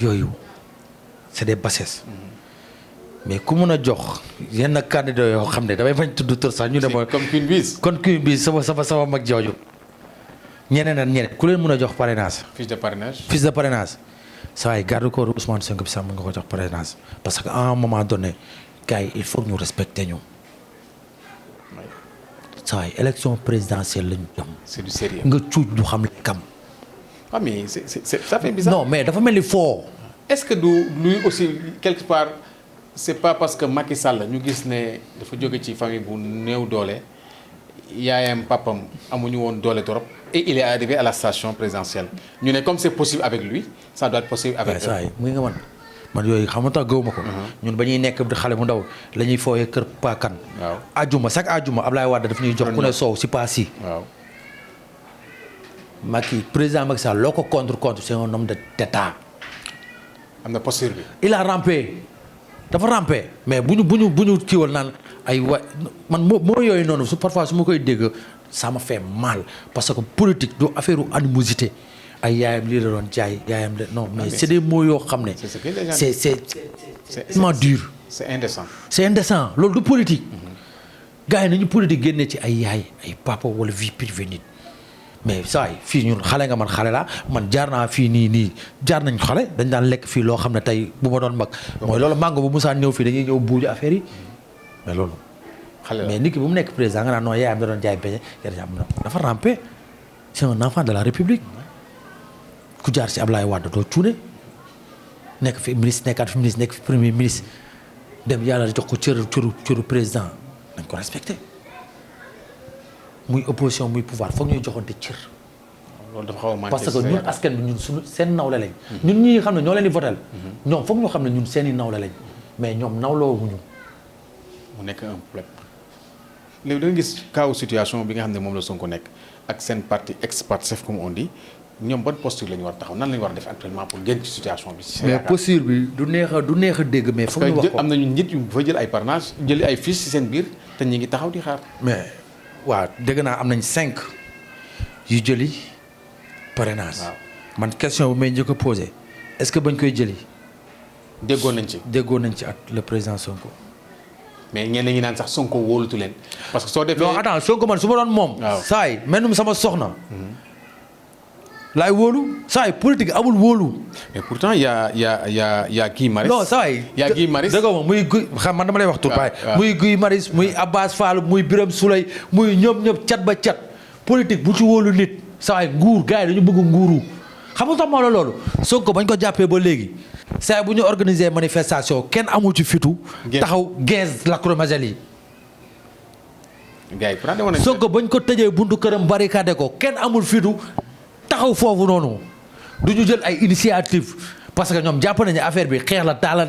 yooyu c'est des bassesses mais ku mun a jox yenn candidat yoo xam ne damay bañ tudd tur sax ñu ne ma comme Queen Biz kon Queen Biz sama mag jooju ñeneen ak ñeneen ku leen mun a jox parrainage. fiche de parrainage saa yi garde corps Ousmane Sonko bi sax mën nga ko jox parrainage parce que à un moment donné gars yi il faut ñu respecter ñu. saa yi élection présidentielle lañu jëm. c'est du sérieux nga cuuj ñu xam le kam. ah mais c'est ça fait bizarre. non mais dafa mel ni foo. est-ce que du lui aussi quelque part c'est pas parce que Macky Sall ñu gis ne dafa jóge ci famille bu néew doole yaayam papam amuñu woon doole trop et il est arrivé à la station présidentielle ñu ne comme c'est possible avec lui ça doit être possible avec eux. saa yi mu ngi nga man yooyu xam nga tax gëwuma ko. ñun ba ñuy nekk di xale mu ndaw la ñuy fooyee kër Paakan. waaw ajuma chaque ajuma Ablaye Wade daf ñuy jox ku ne soow si paas yi. waaw. président Macky Sall loo ko contre c'est un homme d'état. am na posture bi. il a rampé dafa rampé mais bu ñu kiiwal naan ay man moo yooyu noonu parfois su ma koy dégg ça me fait mal parce que politique du affaire animosité ay yaayam lii la doon jaay yaayam la non mais c'est des mots yoo xam ne. c'est tellement dur. c'est indécent. c'est indécent loolu du politique. gars yi nañu politique génne ci ay yaay ay papa wala vie privée nit. mais saa yi fii ñun xale nga man xale la man jaar naa fii nii jaar nañ xale dañ daan lekk fii loo xam ne tey bu ma doon mag mooy loolu mango bu musaan ñëw fii dañuy ñëw buuju affaire yi mais loolu xale la mais nit ki bu mu nekk président nga naan non yaayam da doon jaay beñe dafa rampé c'est un enfant de la république ku jaar ci Ablaye Wade doo cuune nekk fi ministre nekkaat fi ministre nekk fi premier ministre dem yàlla jox ko cëru président dañ ko respecté muy opposition muy pouvoir foog ñuy joxante cër. loolu dafa xaw a manqué parce que ñun askan bi ñun suñu seen nawle lañ. ñun ñi xam ne ñoo leen di votel ñoom foog ñu xam ne ñun seen i nawle lañ mais ñoom nawloo wuñu. mu nekk un problème léegi da nga gis cas situation bi nga xam ne moom la Sonko nekk ak seen parti ex-Pastef comme on dit ñoom ban posture la ñu war a taxaw nan la ñu war a def actuellement pour génn ci situation bi. mais posture bi du neex a dégg mais foog ñu wax ko am nañu nit yu fa jël ay parrainage jël ay fiches ci seen biir te ñi ngi taxaw di xaar. mais waaw dégg naa am nañ 5 yu jëli parrainage. waaw man question bu may njëkk a posé est-ce que bañ koy jëli. déggoon nañ ci ak le président Sonko. mais ñenn ñi naan sax Sonko wóolutu leen parce que soo defee. non attends Sonko man su ma doon moom. waaw saa yi mel sama soxna. laay wóolu saa yi politique amul wóolu. mais pourtant y a Guy Marius. non saa yi y a Guy Marius. dëgg ma muy Guy xam man dama lay wax tur baay. muy Guy Marius muy Abbas Fall muy Birame Souleye muy ñëpp cat ba cat politique bu ci wóolu nit saa yi nguur gars yi dañu bëgg nguuru xam nga tax ma la loolu Sonko bañ ko jàppee ba léegi. saa bu ñu organiser manifestation kenn amul ci fitu. taxaw 15 lacrymogènes yi. gars yi pourtant demoon nañu. Sonko bañ ko tëjee buntu këram barricade ko kenn amul fitu. taxaw foofu noonu du ñu jël ay initiative parce que ñoom jàpp nañu affaire bi xeex la taal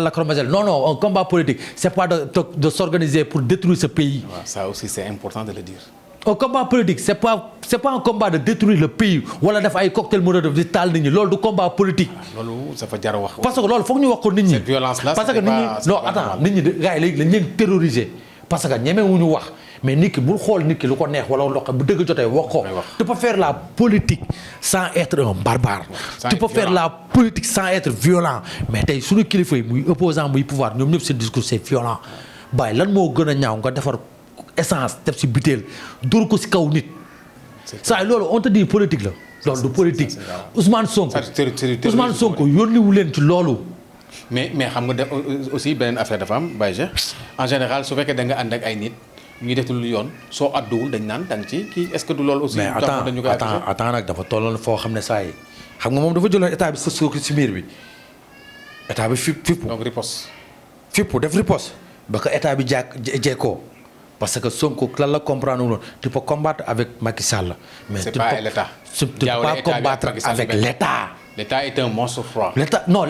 la chromosome non un combat politique c'est pas de s'organiser pour détruire ce pays. waaw ça aussi c'est important de le dire. un combat politique c'est pas un combat de détruire le pays wala def ay cocktail molotov di taal nit ñi loolu du combat politique. loolu ça fa jar a wax. parce que loolu foog ñu wax ko nit ñi. cette violence là parce que nit ñi non attends nit ñi gars yi léegi lañ leen terroriser parce que ñemewuñu wax. mais nit ki bul xool nit ki lu ko neex wala loxo bu dëgg jotee wax ko. tu peux faire la politique sans être un barbare. tu peux faire la politique sans être violent. mais tey suñu kilifa yi muy opposant muy pouvoir ñoom ñëpp seen discours c'est violent. bàyyi lan moo gën a ñaaw nga defar essence def ci butéel dur ko ci kaw nit. saa loolu on te dit politique la. loolu du politique Ousmane Sonko yónniwu leen ci loolu. mais xam nga aussi beneen affaire dafa am Baye Cheikh en général su fekkee da nga ànd ak ay nit. ñuy def lu yoon soo àdduwul dañ naan dang ci kii est-ce que du loolu aussi. mais attends nag dafa tolloon foo xam ne saa yi xam nga moom dafa jëloon état bi sës ko ci miir bi état bi fippu. donc riposte. fippu def riposte ba ko état bi jekkoo parce que Sonko lan la comprendre woon tu peux combattre avec Macky Sall. mais c'est pas l'état. tu peux pas combattre avec l'état. l'état est un monstre froid. l'état non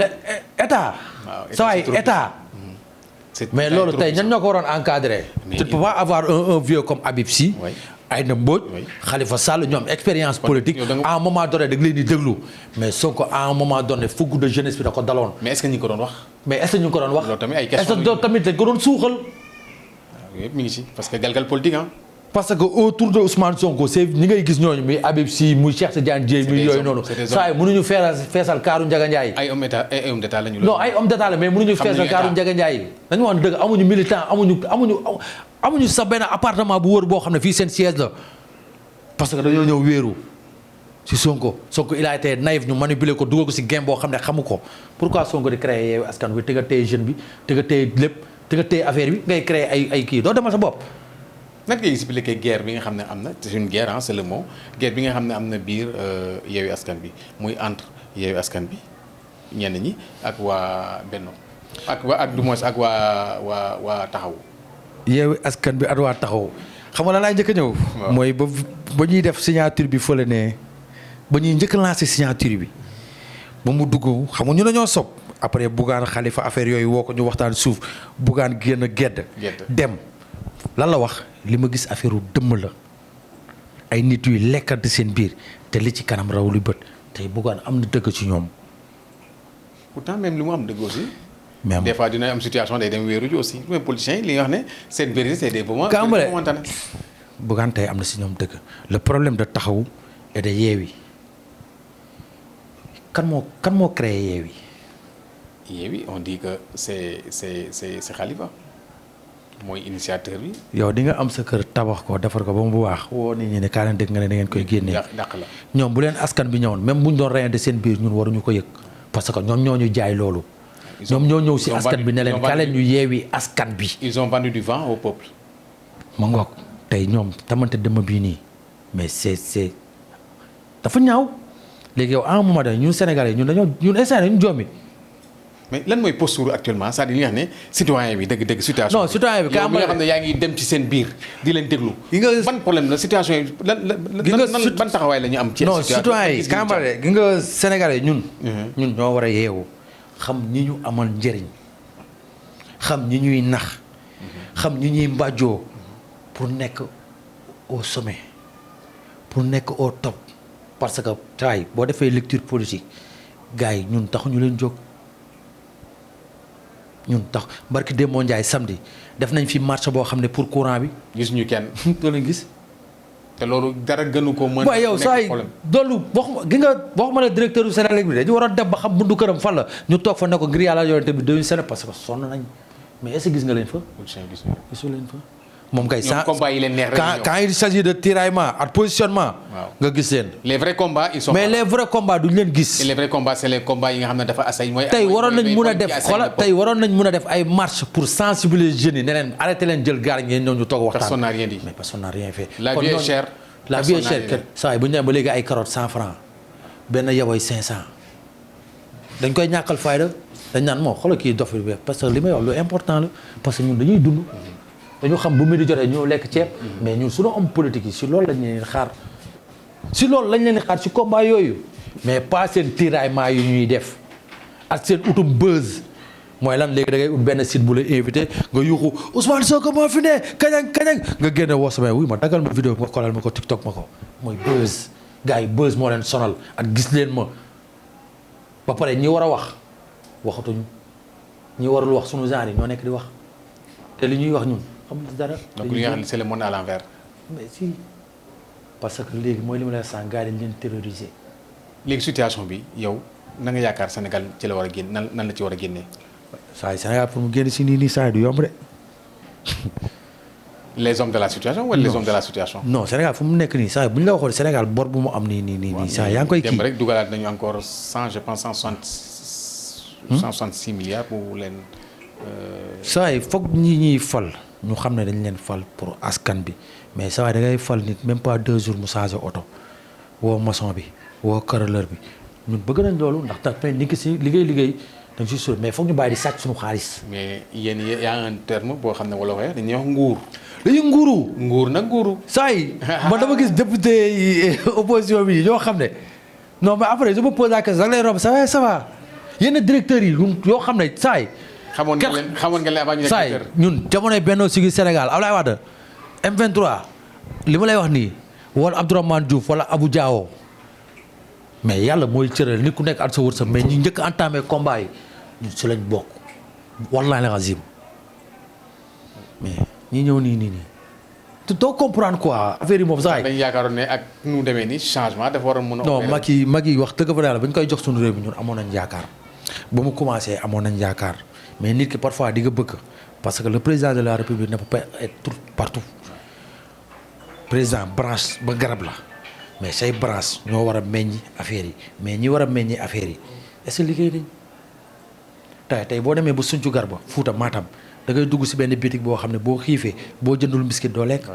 état. saa yi état. mais loolu tey ñan ñoo ko waroon encadrer. tu ne peux pas avoir un vieux comme Habib Sy. Aïda Mbodj. Khalifa Sall ñoom expérience politique. à un moment donné da nga leen di déglu. mais Sonko à un moment donné fougue de jeunesse bi da ko daloon. mais est-ce que ñu ko doon wax. mais est-ce que ñu ko doon wax. loolu tamit ay questions est-ce que tamit dañ ko doon suuxal. yëpp mi ngi ci parce que galgal politique ah. parce que autour de Ousmane Sonko c'est ñi ngay gis ñooñu muy Habib Sy muy Cheikh Tidiane Dièye muy yooyu noonu. saa yi mënuñu feesal kaaru Ndiaga Ndiaye. ay homme d'état lañu. non ay homme d'état la mais mënuñu feesal kaaru Ndiaga Ndiaye. dañu wax dëgg amuñu militant amuñu sax benn appartement bu wër boo xam ne fii seen siège la parce que dañoo ñëw wéeru ci Sonko il a été naïf ñu manipuler ko dugal ko ci game boo xam ne xamu ko pourquoi Sonko di créer Yewwi Askan Wi te nga téye jeune bi te nga téye lépp te nga téye affaire bi ngay créer ay kii doo demal sa bopp. naka ngay expliquer guerre bi nga xam ne am na c'est une guerre c'est le mot guerre bi nga xam ne am na biir Yewwi Askan bi muy entre Yewwi Askan bi ñenn ñi ak waa Benno. ak du moins ak waa taxaw. Yewwi Askan bi at waa taxaw xam nga la laay njëkk a ñëw. mooy ba ñuy def signature bi fële ne ba ñuy njëkk a lancé signature bi ba mu dugg xam nga ñu dañoo sob après Bougane Khalifa affaire yooyu woo ko ñu waxtaan suuf Bougane génn gedd dem lan la wax li ma gis affaire u dëmm la ay nit yuy lekkante seen biir te li ci kanam raw li bët tey Bougane am na dëgg ci ñoom. pourtant même li mu am dëgg aussi. même des fois dina am situation day dem wéeru ji aussi même politiciens yi li nga wax ne seen vérité c'est des moments. momentanés. Bougane tey am na si ñoom dëgg le problème de taxaw et de Yewwi kan moo créé Yewwi. Yewwi on dit que c'est Khalifa mooy initiateur bi. yow di nga am sa kër tabax ko defar ko ba mu baax woo nit ñi ne kaa leen dégg nga ne da ngeen koy génnee. dàq la ñoom bu leen askan bi ñëwoon même bu ñu doon reyante seen biir ñun waruñu ko yëg parce que ñoom ñoo ñu jaay loolu. ñoom ñoo ñëw si askan bi ne leen kaa leen ñu yeewi askan bi. ils ont vendu du vent au peuple. ma ngoog tey ñoom tamante dëmm bii nii mais c'est dafa ñaaw léegi yow à un moment donné ñun Sénégalais ñun instant ñu joomi. mais lan mooy posture actuellement c'est-à-dire li nga xam ne citoyen bi dëgg situation. non citoyen bi yow mi nga xam ne yaa ngi dem ci seen biir di leen déglu. ban problème la situation yi ban taxawaay la ñu am. ci non citoyen yi Kambale gi nga Sénégalais ñun ñoo war a yeewu xam ñi ñu amal njëriñ xam ñi ñuy nax xam ñi ñuy mbàjjoo pour nekk au sommet pour nekk au top parce que taay boo defee lecture politique gars yi ñun taxuñu leen jóg. ñun tax barki Demba Ndiaye samedi def nañ fi marche boo xam ne pour courant bi. gis ñu kenn. doo leen gis. te loolu dara gënu ko mën. waaw yow saa yi doolu waxuma la directeur du Sénégal bi dañu war a dem ba xam bundu këram fan la ñu toog fa ne ko ngir yàlla yorante bi dañuy Sénégal parce que sonn nañ mais est-ce que gis nga leen fa. gisu leen fa. moom kay sans combat yi leen neex rek quand il s'agit de tiraillement ak positionnement. nga gis leen. les vrais combats ils sont. mais les vrais combats duñ leen gis. et les vrais combats c'est les combats yi nga xam ne dafa asay mooy. tey waroon nañ mun a def xoolal tey waroon nañ mun a def ay marche pour sensibiliser jeunes yi ne leen arrêté leen jël gaal ngeen ñëw ñu toog waxtaan. personne n'a rien dit. mais personne n'a rien fait. la vie est chère. la vie est chère kër saa yi bu ñu demee ba léegi ay carottes 100 francs benn yaboy 500 dañ koy ñàkkal fayda dañ naan moo xoolal kii dof bi parce que li may wax lu important la parce que ñun dañuy dund. dañu xam bu midi jotee ñoo lekk ceeb mais ñun suñu homme politique yi si loolu lañ leen xaar si combat yooyu mais pas seen tiraillement yu ñuy def ak seen utum buzz mooy lan léegi da ngay ut benn site bu la invité nga yuuxu Ousmane Sonko moo fi ne kañang nga génne woo sama wuy ma dagal ma vidéo nga kolal ma ko TikTok ma ko mooy buzz gars yi buzz moo leen sonal ak gis leen ma ba pare ñi war a wax waxatuñ ñi warul wax sunu genre yi ñoo nekk di wax te li ñuy wax ñun xamuñ dara. donc li nga xam ne c'est le monde à l'envers. mais si parce que léegi mooy li ma lay sànq gars yi dañ leen terroriser. léegi situation bi yow na nga yaakaar Sénégal ci la war a génn nan la ci war a génnee. saa yi Sénégal pour mu génn si nii saa yi du yomb de. les hommes de la situation wala les hommes de la situation. non Sénégal fu mu nekk nii saa yi bu ñu la waxoon Sénégal bor bu mu am nii saa yaa ngi koy kii. dem rek dugalaat nañu encore 166 milliards pour leen. saa yi foog ñuy fal ñu xam ne dañ leen fal pour askan bi mais saa yi da ngay fal nit même pas 2 jours mu changé oto woo maçon bi woo carreleur bi ñun bëgg nañ loolu ndax tax ni ki si liggéey dañ si suul mais foog ñu bàyyi di sàcc suñu xaalis. mais yéen y a un terme boo xam ne wala waxee dañuy wax nguur. dañuy nguuru. nguur nag nguuru. saa yi man dama gis député opposition bi ñoo xam ne non mais après je me pose la question da lay romb ça va yenn directeurs yi yoo xam ne saa yi. xamoon nga leen avant ñu nekk saa yi ñun jamonoy Benno Siggil Sénégal Abdoulaye Wade M23 li ma lay wax nii wala Abdourahmane Diouf wala Abou Diawo mais yàlla mooy cëral nit ku nekk at sa wërsëg mais ñi njëkk entamé combat yi ñun si lañ bokk wallahi lazim mais ñi ñëw nii te doo comprendre quoi affaire yi moom saa yi. dañ yaakaaroon ne ak nu demee nii changement dafa war a mën a. non Macky wax dëgg fa yàlla ba ñu koy jox suñu réew mi ñun amoon nañ yaakaar ba mu commencé amoon nañ yaakaar mais nit ki parfois di nga bëgg parce que le président de la République ne peut pas être partout président branche ba garab la mais say branche ñoo war a meññ affaire yi mais ñi war a meññi affaire yi est-ce que liggéey nañ tey boo demee ba Sinthiou Garba Fouta Matam da ngay dugg si benn bitik boo xam ne boo xiifee boo jëndul biscuit doo lekk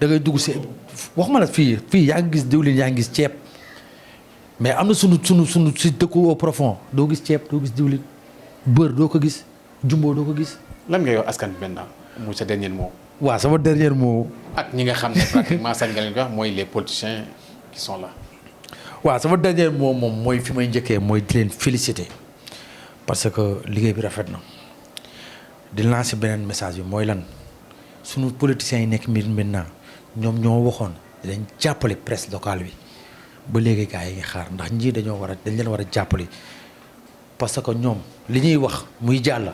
da ngay dugg si waxuma la fii yaa ngi gis diwlin yaa ngi gis ceeb mais am na sunu si dëkku au profond doo gis ceeb doo gis diwlin beurre doo ko gis jumbo doo ko gis. lan ngay wax askan bi maintenant muy sa dernier mot. waaw sama dernier mot. ak ñi nga xam ne pratiquement sañ nga leen wax mooy les politiciens qui sont là. waaw sama dernier mot moom mooy fi may njëkkee mooy di leen féliciter parce que liggéey bi rafet na di lancer beneen message bi mooy lan sunu politiciens yi nekk mbir maintenant ñoom ñoo waxoon dañ jàppale presse locale bi ba léegi gars yi ngi xaar ndax ñii dañ leen war a jàppale parce que ñoom li ñuy wax muy jàll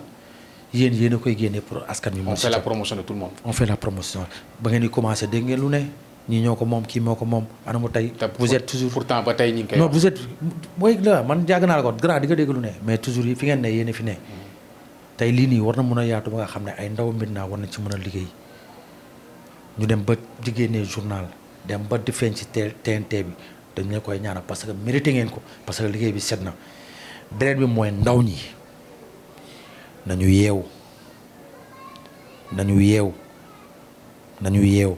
yéen a koy génne pour askan wi. on fait la promotion de tout le monde. on fait la promotion ba ngeen di commencer dégg ngeen lu ne ñii ñoo ko moom kii moo ko moom anamu tey. vous êtes toujours pourtant ba tey ñu ngi koy non vous êtes mooy la man jàgg naa la ko grand di nga dégg lu ne mais toujours yi fi ngeen ne yéen a fi ne. tey lii nii war na mën a yaatu ba nga xam ne ay ndaw Médina war nañ ci mën a liggéey ñu dem ba jigéenee journal dem ba di feeñ ci TNT bi dañ leen koy ñaanal parce que mérité ngeen ko parce que liggéey bi set na beneen bi mooy ndaw ñi nañu yeewu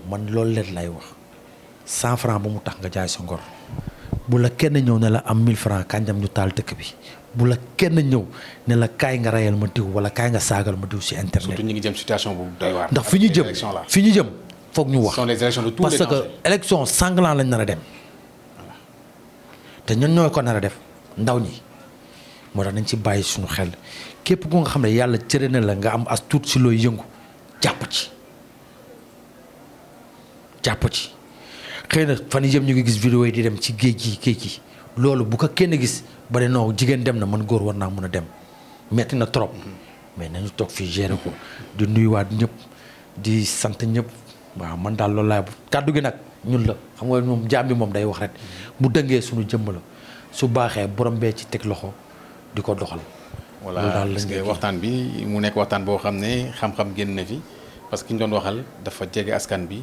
man loolu leen lay wax 100 francs ba mu tax nga jaay sa ngor bu la kenn ñëw ne la am 1000 francs kànjam ñu taal dëkk bi bu la kenn ñëw ne la kaay nga rayal ma diw wala kaay nga saagal ma diw ci internet. surtout ñu ngi jëm situation bu doy waar. ndax fi ñu jëm foog ñu wax. ce sont les élections de tous les parce que élection sanglant lañ nar a dem te ñun ñoo ko nar a def ndaw ñi moo tax nañ ci bàyyi suñu xel képp ku nga xam ne yàlla cëre na la nga am as tuut ci looy yëngu jàpp ci xëy na fan yii yëpp ñu ngi gis vidéo yi di dem ci géej gi loolu bu ko kenn gis ba ne non jigéen dem na man góor war naa mën a dem metti na trop mais nañu toog fii gérer ko di nuyuwaat ñëpp di sant ñëpp waaw man daal loolu laay kàddu gi nag ñun la xam nga moom jaam bi moom day wax rek bu dëngee suñu jëmm la su baaxee borom bee ci teg loxo di ko doxal. voilà parce que waxtaan bi mu nekk waxtaan boo xam ne xam-xam génn na fi parce que ki ñu doon waxal dafa jege askan bi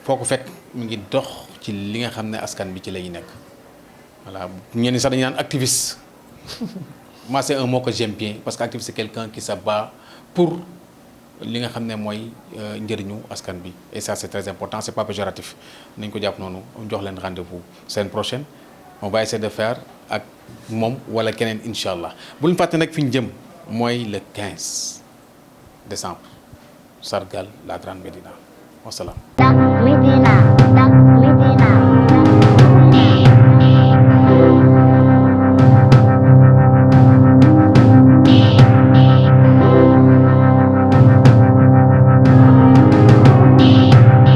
foo ko fekk mu ngi dox ci li nga xam ne askan bi ci lay nekk voilà ñenn ñi sax dañu naan activiste moi c'est un mot que j'aime bien parce que activiste c'est quelqu'un qui se bat pour li nga xam ne mooy njëriñu askan bi et ça c'est très important c'est pas péjoratif nañ ko jàpp noonu jox leen rendez-vous semaine prochaine on va essayer de faire ak moom wala keneen incha allah bu ñu fàtte nag fi ñu jëm mooy le 15 décembre sargal la Grande Médina wasalaam